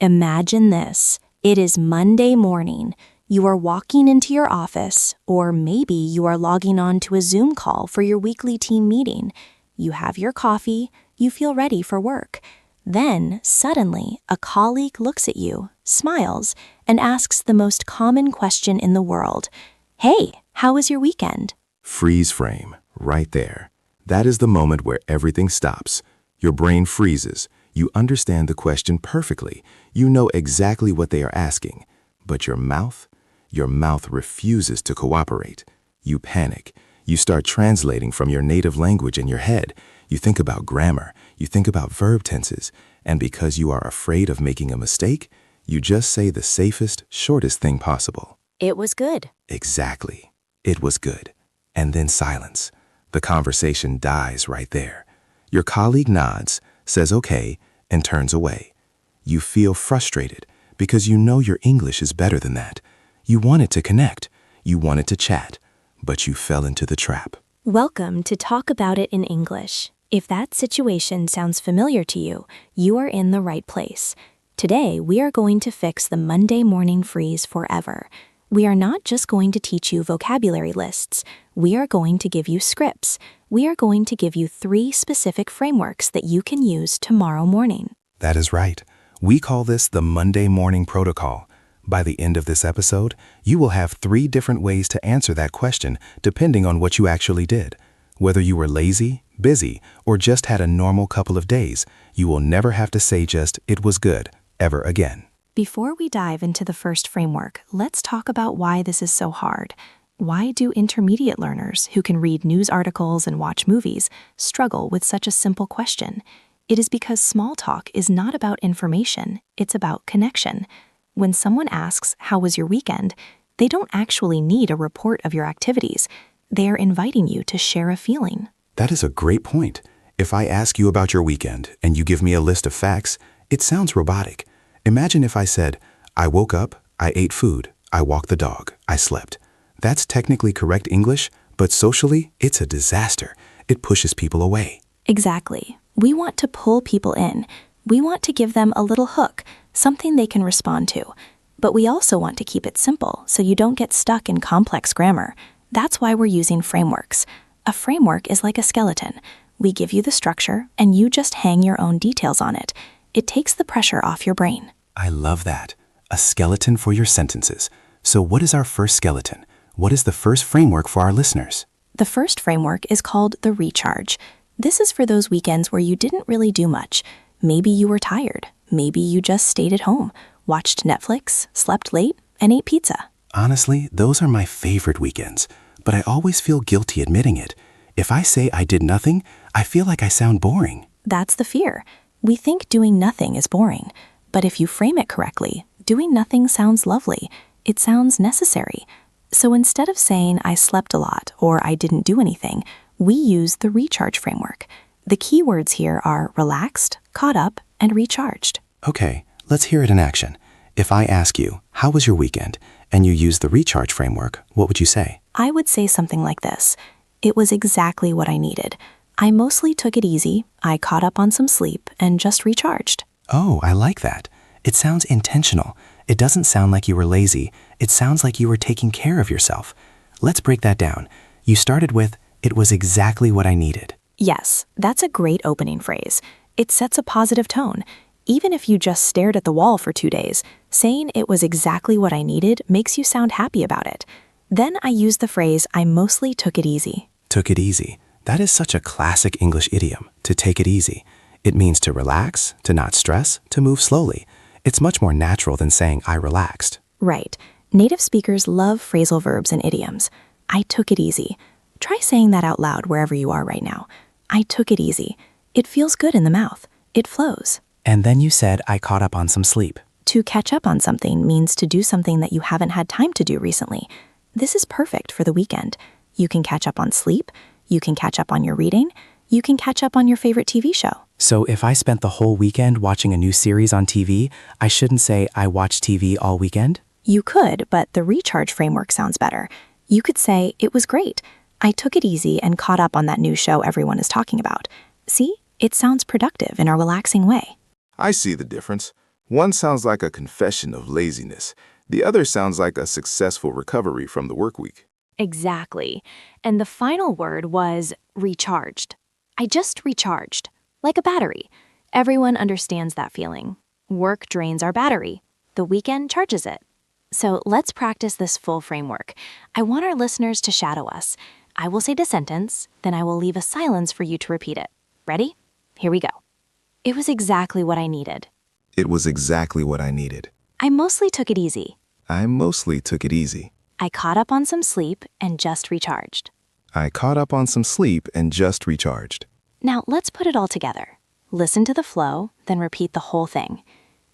Imagine this. It is Monday morning. You are walking into your office, or maybe you are logging on to a Zoom call for your weekly team meeting. You have your coffee, you feel ready for work. Then, suddenly, a colleague looks at you, smiles, and asks the most common question in the world. Hey, how was your weekend? Freeze frame, right there. That is the moment where everything stops. Your brain freezes. You understand the question perfectly. You know exactly what they are asking. But your mouth refuses to cooperate. You panic. You start translating from your native language in your head. You think about grammar. You think about verb tenses. And because you are afraid of making a mistake, you just say the safest, shortest thing possible. It was good. Exactly. It was good. And then silence. The conversation dies right there. Your colleague nods, says okay, and turns away. You feel frustrated because you know your English is better than that. You wanted to connect. You wanted to chat. But you fell into the trap. Welcome to Talk About It in English. If that situation sounds familiar to you, you are in the right place. Today, we are going to fix the Monday morning freeze forever. We are not just going to teach you vocabulary lists. We are going to give you scripts. We are going to give you 3 specific frameworks that you can use tomorrow morning. That is right. We call this the Monday Morning Protocol. By the end of this episode, you will have 3 different ways to answer that question depending on what you actually did. Whether you were lazy, busy, or just had a normal couple of days, you will never have to say just, "It was good," ever again. Before we dive into the first framework, let's talk about why this is so hard. Why do intermediate learners who can read news articles and watch movies struggle with such a simple question? It is because small talk is not about information, it's about connection. When someone asks, "How was your weekend?" they don't actually need a report of your activities. They are inviting you to share a feeling. That is a great point. If I ask you about your weekend and you give me a list of facts, it sounds robotic. Imagine if I said, "I woke up, I ate food, I walked the dog, I slept." That's technically correct English, but socially, it's a disaster. It pushes people away. Exactly. We want to pull people in. We want to give them a little hook, something they can respond to. But we also want to keep it simple so you don't get stuck in complex grammar. That's why we're using frameworks. A framework is like a skeleton. We give you the structure, and you just hang your own details on it. It takes the pressure off your brain. I love that. A skeleton for your sentences. So what is our first skeleton? What is the first framework for our listeners? The first framework is called the recharge. This is for those weekends where you didn't really do much. Maybe you were tired. Maybe you just stayed at home, watched Netflix, slept late, and ate pizza. Honestly, those are my favorite weekends, but I always feel guilty admitting it. If I say I did nothing, I feel like I sound boring. That's the fear. We think doing nothing is boring. But if you frame it correctly, doing nothing sounds lovely. It sounds necessary. So instead of saying I slept a lot or I didn't do anything, we use the recharge framework. The key words here are relaxed, caught up, and recharged. Okay, let's hear it in action. If I ask you, "How was your weekend?" and you use the recharge framework, what would you say? I would say something like this. It was exactly what I needed. I mostly took it easy, I caught up on some sleep, and just recharged. Oh, I like that. It sounds intentional. It doesn't sound like you were lazy. It sounds like you were taking care of yourself. Let's break that down. You started with, "It was exactly what I needed." Yes, that's a great opening phrase. It sets a positive tone. Even if you just stared at the wall for 2 days, saying it was exactly what I needed makes you sound happy about it. Then I use the phrase, "I mostly took it easy." Took it easy. That is such a classic English idiom, to take it easy. It means to relax, to not stress, to move slowly. It's much more natural than saying I relaxed. Right. Native speakers love phrasal verbs and idioms. I took it easy. Try saying that out loud wherever you are right now. I took it easy. It feels good in the mouth. It flows. And then you said I caught up on some sleep. To catch up on something means to do something that you haven't had time to do recently. This is perfect for the weekend. You can catch up on sleep. You can catch up on your reading. You can catch up on your favorite TV show. So if I spent the whole weekend watching a new series on TV, I shouldn't say I watched TV all weekend? You could, but the recharge framework sounds better. You could say, "It was great. I took it easy and caught up on that new show everyone is talking about." See? It sounds productive in a relaxing way. I see the difference. One sounds like a confession of laziness. The other sounds like a successful recovery from the work week. Exactly. And the final word was recharged. I just recharged, like a battery. Everyone understands that feeling. Work drains our battery. The weekend charges it. So let's practice this full framework. I want our listeners to shadow us. I will say the sentence, then I will leave a silence for you to repeat it. Ready? Here we go. It was exactly what I needed. It was exactly what I needed. I mostly took it easy. I mostly took it easy. I caught up on some sleep and just recharged. I caught up on some sleep and just recharged. Now let's put it all together. Listen to the flow, then repeat the whole thing.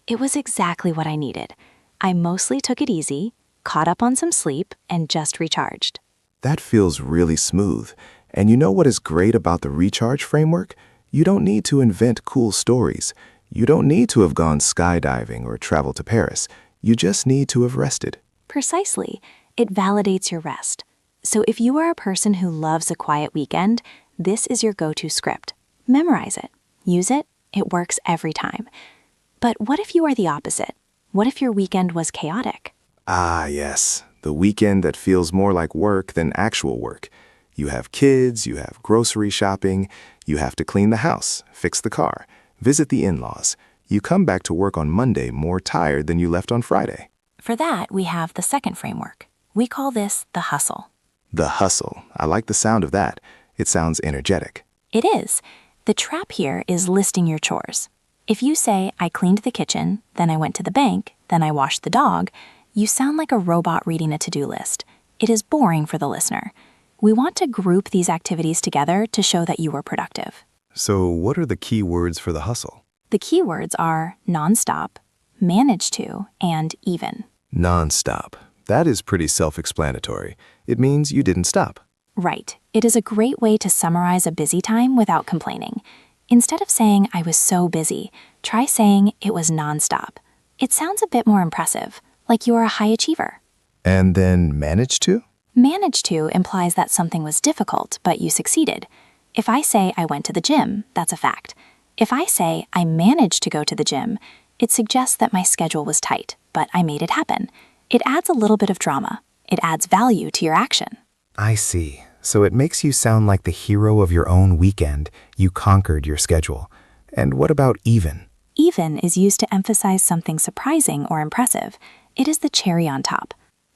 It was exactly what I needed. I mostly took it easy, caught up on some sleep, and just recharged. That feels really smooth. And you know what is great about the recharge framework? You don't need to invent cool stories. You don't need to have gone skydiving or traveled to Paris. You just need to have rested. Precisely. It validates your rest. So if you are a person who loves a quiet weekend, this is your go-to script. Memorize it. Use it. It works every time. But what if you are the opposite? What if your weekend was chaotic? Ah, yes. The weekend that feels more like work than actual work. You have kids, you have grocery shopping, you have to clean the house, fix the car, visit the in-laws. You come back to work on Monday more tired than you left on Friday. For that, we have the second framework. We call this the hustle. The hustle. I like the sound of that. It sounds energetic. It is. The trap here is listing your chores. If you say, I cleaned the kitchen, then I went to the bank, then I washed the dog, you sound like a robot reading a to-do list. It is boring for the listener. We want to group these activities together to show that you were productive. So what are the key words for the hustle? The key words are nonstop, manage to, and even. Nonstop. That is pretty self-explanatory. It means you didn't stop. Right. It is a great way to summarize a busy time without complaining. Instead of saying, I was so busy, try saying it was nonstop. It sounds a bit more impressive, like you are a high achiever. And then manage to? Manage to implies that something was difficult, but you succeeded. If I say I went to the gym, that's a fact. If I say I managed to go to the gym, it suggests that my schedule was tight, but I made it happen. It adds a little bit of drama. It adds value to your action. I see. So it makes you sound like the hero of your own weekend. You conquered your schedule. And what about even? Even is used to emphasize something surprising or impressive. It is the cherry on top.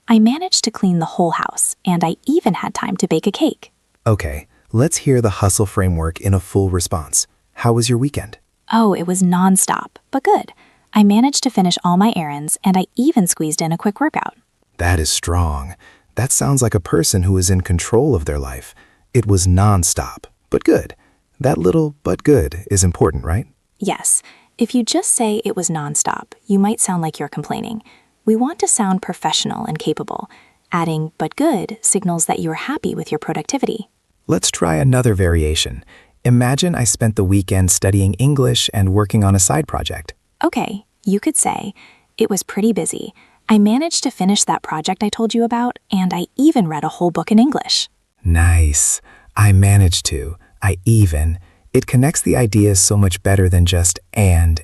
I managed to clean the whole house, and I even had time to bake a cake. Okay, let's hear the hustle framework in a full response. How was your weekend? Oh, it was nonstop, but good. I managed to finish all my errands, and I even squeezed in a quick workout. That is strong. That sounds like a person who is in control of their life. It was nonstop, but good. That little but good is important, right? Yes. If you just say it was nonstop, you might sound like you're complaining. We want to sound professional and capable. Adding but good signals that you're happy with your productivity. Let's try another variation. Imagine I spent the weekend studying English and working on a side project. Okay, you could say, it was pretty busy. I managed to finish that project I told you about, and I even read a whole book in English. Nice. I managed to. I even. It connects the ideas so much better than just and.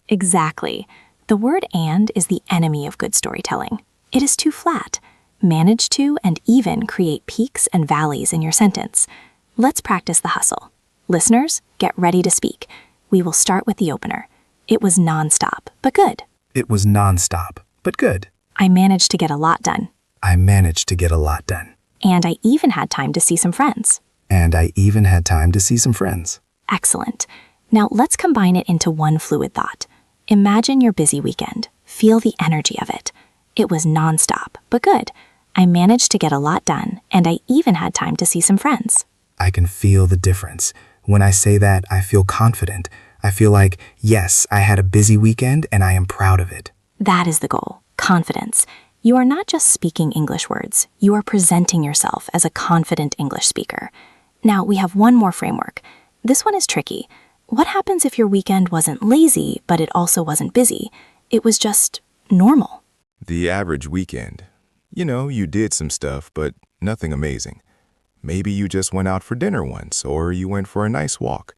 Exactly. The word and is the enemy of good storytelling. It is too flat. Manage to and even create peaks and valleys in your sentence. Let's practice the hustle. Listeners, get ready to speak. We will start with the opener. It was nonstop, but good. It was nonstop, but good. I managed to get a lot done. I managed to get a lot done. And I even had time to see some friends. And I even had time to see some friends. Excellent. Now let's combine it into one fluid thought. Imagine your busy weekend. Feel the energy of it. It was nonstop, but good. I managed to get a lot done, and I even had time to see some friends. I can feel the difference. When I say that, I feel confident. I feel like, yes, I had a busy weekend and I am proud of it. That is the goal, confidence. You are not just speaking English words. You are presenting yourself as a confident English speaker. Now we have one more framework. This one is tricky. What happens if your weekend wasn't lazy, but it also wasn't busy? It was just normal. The average weekend. You know, you did some stuff, but nothing amazing. Maybe you just went out for dinner once, or you went for a nice walk.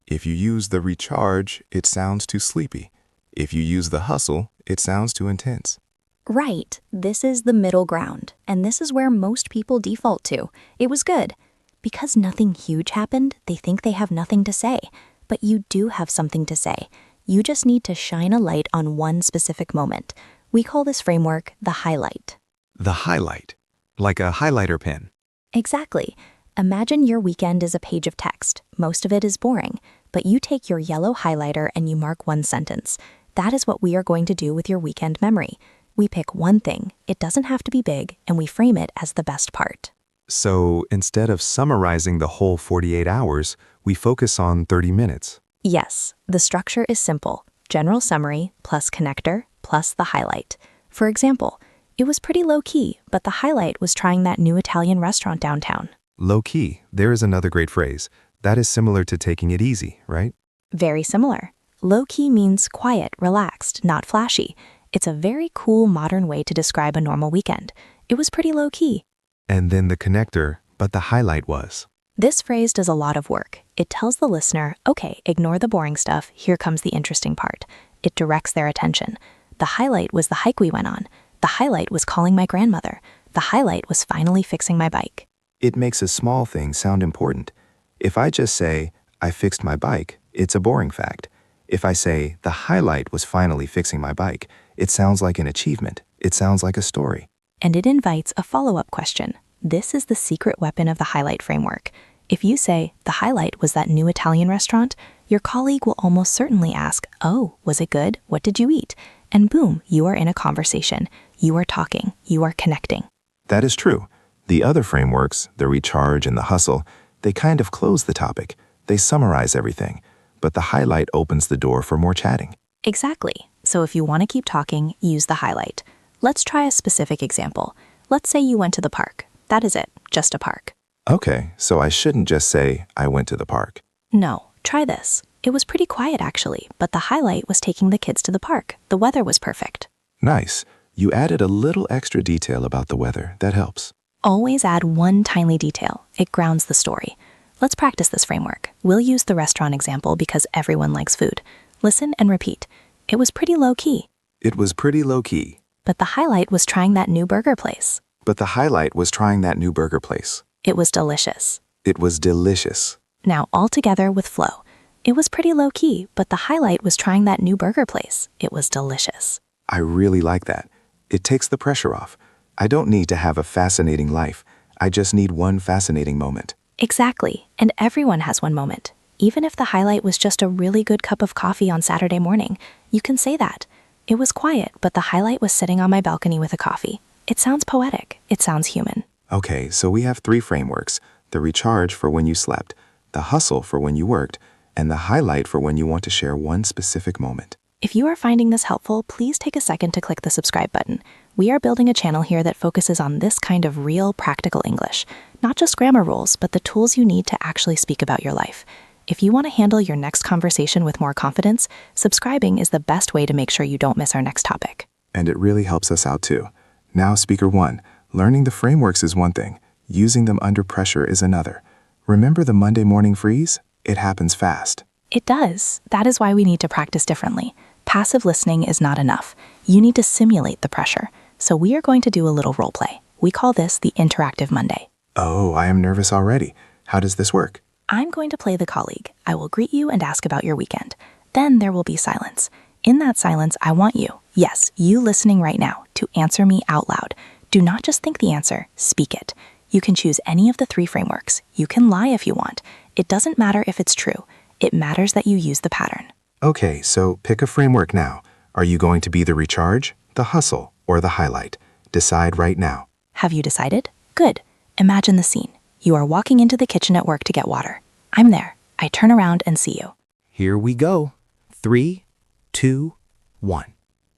If you use the recharge, it sounds too sleepy. If you use the hustle, it sounds too intense. Right, this is the middle ground, and this is where most people default to. It was good. Because nothing huge happened, they think they have nothing to say. But you do have something to say. You just need to shine a light on one specific moment. We call this framework the highlight. The highlight, like a highlighter pen. Exactly. Imagine your weekend is a page of text. Most of it is boring, but you take your yellow highlighter and you mark one sentence. That is what we are going to do with your weekend memory. We pick one thing, it doesn't have to be big, and we frame it as the best part. So instead of summarizing the whole 48 hours, we focus on 30 minutes. Yes, the structure is simple. General summary plus connector plus the highlight. For example, it was pretty low-key, but the highlight was trying that new Italian restaurant downtown. Low-key, there is another great phrase. That is similar to taking it easy, right? Very similar. Low-key means quiet, relaxed, not flashy. It's a very cool modern way to describe a normal weekend. It was pretty low-key. And then the connector, but the highlight was. This phrase does a lot of work. It tells the listener, okay, ignore the boring stuff, here comes the interesting part. It directs their attention. The highlight was the hike we went on. The highlight was calling my grandmother. The highlight was finally fixing my bike. It makes a small thing sound important. If I just say, I fixed my bike, it's a boring fact. If I say, the highlight was finally fixing my bike, it sounds like an achievement. It sounds like a story. And it invites a follow-up question. This is the secret weapon of the highlight framework. If you say, the highlight was that new Italian restaurant, your colleague will almost certainly ask, oh, was it good? What did you eat? And boom, you are in a conversation. You are talking. You are connecting. That is true. The other frameworks, the recharge and the hustle, they kind of close the topic. They summarize everything. But the highlight opens the door for more chatting. Exactly. So if you want to keep talking, use the highlight. Let's try a specific example. Let's say you went to the park. That is it, just a park. Okay, so I shouldn't just say, I went to the park. No, try this. It was pretty quiet actually, but the highlight was taking the kids to the park. The weather was perfect. Nice. You added a little extra detail about the weather. That helps. Always add one tiny detail. It grounds the story. Let's practice this framework. We'll use the restaurant example because everyone likes food. Listen and repeat. It was pretty low-key. It was pretty low-key. But the highlight was trying that new burger place. But the highlight was trying that new burger place. It was delicious. It was delicious. Now all together with flow. It was pretty low-key, but the highlight was trying that new burger place. It was delicious. I really like that. It takes the pressure off. I don't need to have a fascinating life. I just need one fascinating moment. Exactly, and everyone has one moment. Even if the highlight was just a really good cup of coffee on Saturday morning, you can say that. It was quiet, but the highlight was sitting on my balcony with a coffee. It sounds poetic. It sounds human. Okay, so we have 3 frameworks. The recharge for when you slept, the hustle for when you worked, and the highlight for when you want to share one specific moment. If you are finding this helpful, please take a second to click the subscribe button. We are building a channel here that focuses on this kind of real, practical English. Not just grammar rules, but the tools you need to actually speak about your life. If you want to handle your next conversation with more confidence, subscribing is the best way to make sure you don't miss our next topic. And it really helps us out too. Now, speaker 1, learning the frameworks is one thing. Using them under pressure is another. Remember the Monday morning freeze? It happens fast. It does. That is why we need to practice differently. Passive listening is not enough. You need to simulate the pressure. So we are going to do a little role play. We call this the Interactive Monday. Oh, I am nervous already. How does this work? I'm going to play the colleague. I will greet you and ask about your weekend. Then there will be silence. In that silence, I want you, yes, you listening right now, to answer me out loud. Do not just think the answer, speak it. You can choose any of the 3 frameworks. You can lie if you want. It doesn't matter if it's true. It matters that you use the pattern. Okay, so pick a framework now. Are you going to be the recharge, the hustle, or the highlight? Decide right now. Have you decided? Good. Imagine the scene. You are walking into the kitchen at work to get water. I'm there. I turn around and see you. Here we go. 3, 2, 1.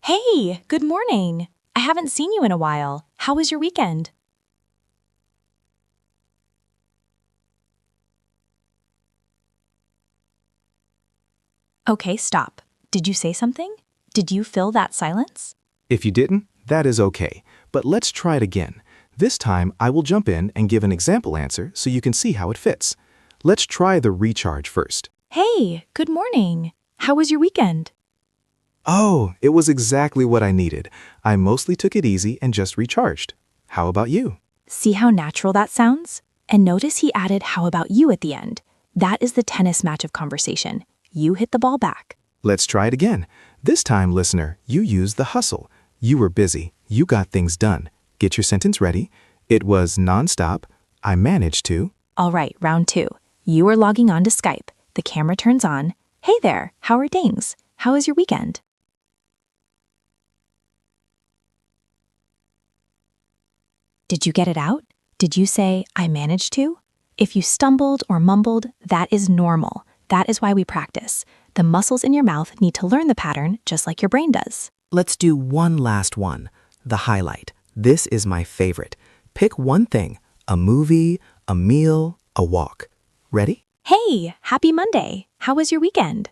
Hey, good morning. I haven't seen you in a while. How was your weekend? Okay, stop. Did you say something? Did you fill that silence? If you didn't, that is okay. But let's try it again. This time, I will jump in and give an example answer so you can see how it fits. Let's try the recharge first. Hey, good morning. How was your weekend? Oh, it was exactly what I needed. I mostly took it easy and just recharged. How about you? See how natural that sounds? And notice he added how about you at the end. That is the tennis match of conversation. You hit the ball back. Let's try it again. This time, listener, you used the hustle. You were busy. You got things done. Get your sentence ready. It was nonstop. I managed to. All right, round 2. You are logging on to Skype. The camera turns on. Hey there, how are things? How was your weekend? Did you get it out? Did you say, I managed to? If you stumbled or mumbled, that is normal. That is why we practice. The muscles in your mouth need to learn the pattern just like your brain does. Let's do one last one. The highlight. This is my favorite. Pick one thing. A movie, a meal, a walk. Ready? Hey, happy Monday. How was your weekend?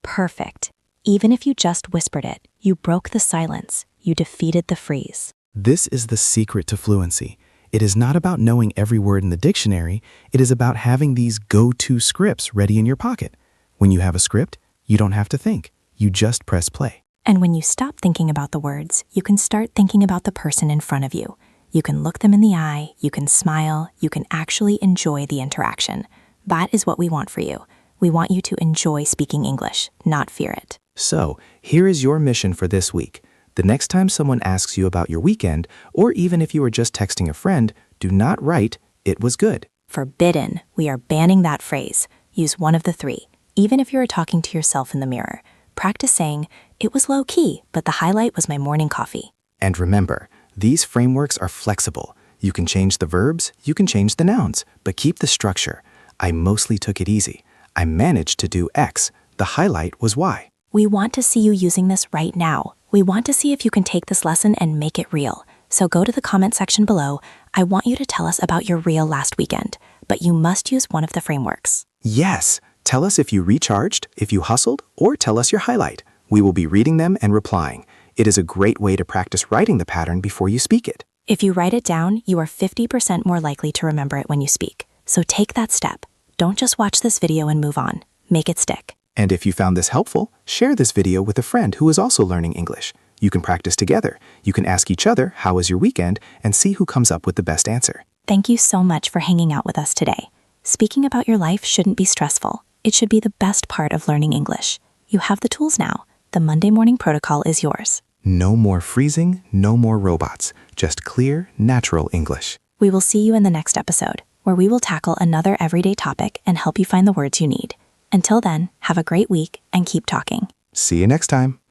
Perfect. Even if you just whispered it, you broke the silence. You defeated the freeze. This is the secret to fluency. It is not about knowing every word in the dictionary. It is about having these go-to scripts ready in your pocket. When you have a script, you don't have to think. You just press play. And when you stop thinking about the words, you can start thinking about the person in front of you. You can look them in the eye, you can smile, you can actually enjoy the interaction. That is what we want for you. We want you to enjoy speaking English, not fear it. So, here is your mission for this week. The next time someone asks you about your weekend, or even if you are just texting a friend, do not write, "It was good." Forbidden. We are banning that phrase. Use one of the 3, even if you are talking to yourself in the mirror. Practice saying, it was low-key, but the highlight was my morning coffee. And remember, these frameworks are flexible. You can change the verbs, you can change the nouns, but keep the structure. I mostly took it easy. I managed to do X. The highlight was Y. We want to see you using this right now. We want to see if you can take this lesson and make it real. So go to the comment section below. I want you to tell us about your real last weekend, but you must use one of the frameworks. Yes! Tell us if you recharged, if you hustled, or tell us your highlight. We will be reading them and replying. It is a great way to practice writing the pattern before you speak it. If you write it down, you are 50% more likely to remember it when you speak. So take that step. Don't just watch this video and move on. Make it stick. And if you found this helpful, share this video with a friend who is also learning English. You can practice together. You can ask each other, how was your weekend, and see who comes up with the best answer. Thank you so much for hanging out with us today. Speaking about your life shouldn't be stressful. It should be the best part of learning English. You have the tools now. The Monday Morning Protocol is yours. No more freezing, no more robots. Just clear, natural English. We will see you in the next episode, where we will tackle another everyday topic and help you find the words you need. Until then, have a great week and keep talking. See you next time.